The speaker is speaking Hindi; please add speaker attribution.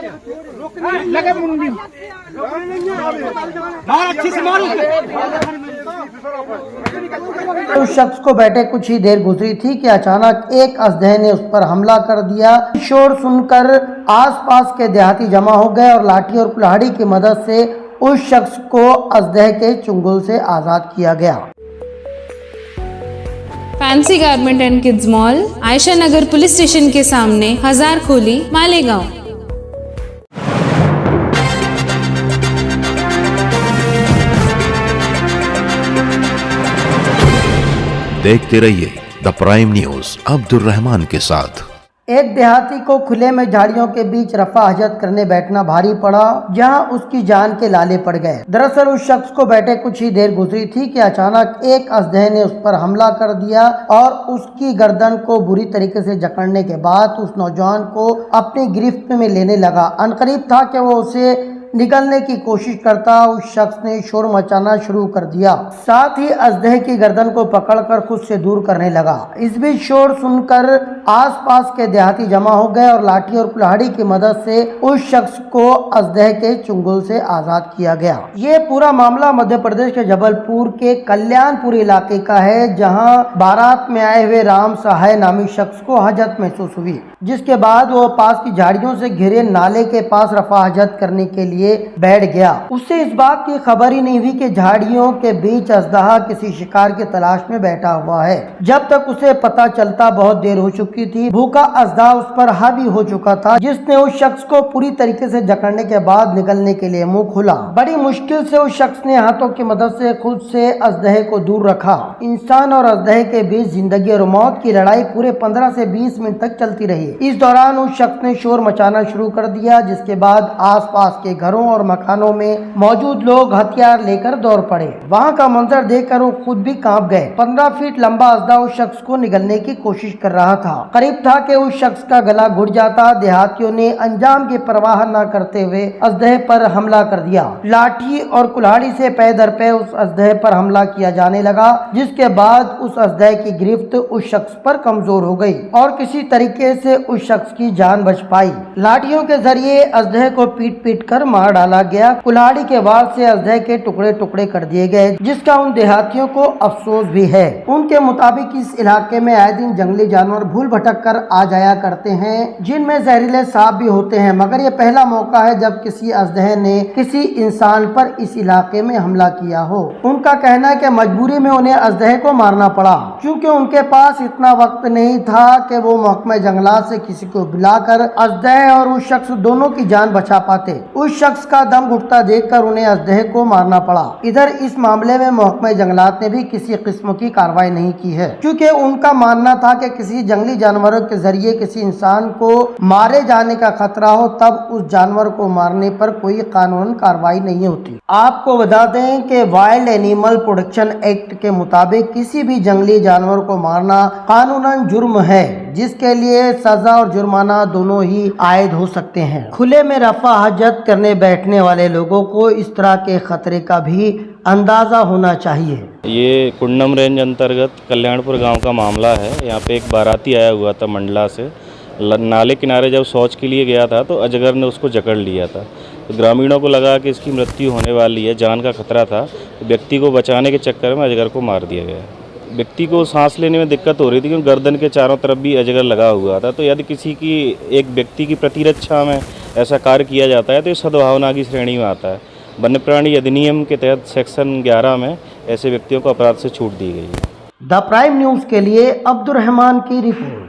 Speaker 1: लगे मुंडी अच्छी से मारो।
Speaker 2: उस शख्स को बैठे कुछ ही देर गुजरी थी कि अचानक एक अजदह ने उस पर हमला कर दिया। शोर सुनकर आसपास के देहाती जमा हो गए और लाठी और कुल्हाड़ी की मदद से उस शख्स को अजदह के चुंगल से आजाद किया गया।
Speaker 3: Fancy garment and kids mall, Ayesha Nagar police station के सामने, हजार खोली, मालेगांव।
Speaker 4: देखते रहिए the prime news Abdul Rahman के साथ।
Speaker 2: एक देहाती को खुले में झाड़ियों के बीच रफा हजत करने बैठना भारी पड़ा, जहां उसकी जान के लाले पड़ गए। दरअसल उस शख्स को बैठे कुछ ही देर गुजरी थी कि अचानक एक अजदह ने उस पर हमला कर दिया और उसकी गर्दन को बुरी तरीके से जकड़ने के बाद उस नौजवान को अपनी गिरफ्त में लेने लगा। अनकरीब था कि वो उसे निकलने की कोशिश करता, उस शख्स ने शोर मचाना शुरू कर दिया, साथ ही अजदह की गर्दन को पकड़कर खुद से दूर करने लगा। इस बीच शोर सुनकर आसपास के देहाती जमा हो गए और लाठी और कुल्हाड़ी की मदद से उस शख्स को अजदह के चुंगल से आजाद किया गया। ये पूरा मामला मध्य प्रदेश के जबलपुर के कल्याणपुर इलाके का है, जहां बारात में आए हुए राम सहाय नामी शख्स को हजत महसूस हुई, जिसके बाद वो पास की झाड़ियों से घिरे नाले के पास रफा हजत करने के लिए बैठ गया। उसे इस बात की खबर ही नहीं हुई कि झाड़ियों के बीच अजदहा किसी शिकार की तलाश में बैठा हुआ है। जब तक उसे पता चलता बहुत देर हो चुकी थी। भूखा अजदहा उस पर हावी हो चुका था, जिसने उस शख्स को पूरी तरीके से जकड़ने के बाद निकलने के लिए मुंह खोला। बड़ी मुश्किल से उस शख्स ने हाथों की मदद से खुद से अजदहे को दूर रखा। इंसान और अजदहे के बीच जिंदगी और मौत की लड़ाई पूरे 15 से 20 मिनट तक चलती रही। इस दौरान उस शख्स ने शोर मचाना शुरू कर दिया, जिसके बाद आसपास के घरों और मकानों में मौजूद लोग हथियार लेकर दौड़ पड़े। वहां का मंजर देखकर वो खुद भी कांप गए। 15 फीट लंबा अजदहा उस शख्स को निगलने की कोशिश कर रहा था। करीब था कि उस शख्स का गला घुट जाता। देहातियों ने अंजाम की परवाह न करते हुए अजदहे पर हमला कर दिया। लाठी और कुल्हाड़ी से पै दर पे उस अजदहे पर हमला किया जाने लगा, जिसके बाद उस अजदहे की गिरफ्त उस शख्स पर कमजोर हो गई और किसी तरीके से उस शख्स की जान बच पाई। लाठियों के जरिए अजदहे को पीट पीट कर मार डाला गया। कुल्हाड़ी के वार से अजदहे के टुकड़े टुकड़े कर दिए गए, जिसका उन देहातियों को अफसोस भी है। उनके मुताबिक इस इलाके में आए दिन जंगली जानवर भूल भटक कर आ जाया करते हैं, जिनमें जहरीले सांप भी होते हैं, मगर ये पहला मौका है जब किसी अजदहे ने किसी इंसान पर इस इलाके में हमला किया हो। उनका कहना है कि मजबूरी में उन्हें अजदहे को मारना पड़ा, क्योंकि उनके पास इतना वक्त नहीं था कि वो महकमा जंगलात से किसी को बुलाकर अजदहे और उस शख्स दोनों की जान बचा पाते। उस शख्स का दम घुटता देखकर उन्हें अजदहे को मारना पड़ा। इधर इस मामले में महकमा जंगलात ने भी किसी किस्म की कार्रवाई नहीं की है, क्योंकि उनका मानना था कि किसी जंगली जानवरों के जरिए किसी इंसान को मारे जाने का खतरा हो, तब उस जानवर को मारने पर कोई कानून कार्रवाई नहीं होती। आपको बता दें कि वाइल्ड एनिमल प्रोटेक्शन एक्ट के मुताबिक किसी भी जंगली जानवर को मारना कानूनन जुर्म है, जिसके लिए सजा और जुर्माना दोनों ही आयद हो सकते हैं। खुले में रफा हजत करने बैठने वाले लोगों को इस तरह के खतरे का भी अंदाजा होना चाहिए।
Speaker 5: ये कुंडम रेंज अंतर्गत कल्याणपुर गांव का मामला है। यहाँ पे एक बाराती आया हुआ था मंडला से। नाले किनारे जब शौच के लिए गया था तो अजगर ने उसको जकड़ लिया था। तो ग्रामीणों को लगा कि इसकी मृत्यु होने वाली है, जान का खतरा था, तो व्यक्ति को बचाने के चक्कर में अजगर को मार दिया गया। व्यक्ति को सांस लेने में दिक्कत हो रही थी, क्योंकि गर्दन के चारों तरफ भी अजगर लगा हुआ था। तो यदि किसी की एक व्यक्ति की प्रतिरक्षा में ऐसा कार्य किया जाता है तो ये सद्भावना की श्रेणी में आता है। वन्य प्राणी अधिनियम के तहत सेक्शन 11 में ऐसे व्यक्तियों को अपराध से छूट दी गई है।
Speaker 2: द प्राइम न्यूज के लिए अब्दुल रहमान की रिपोर्ट।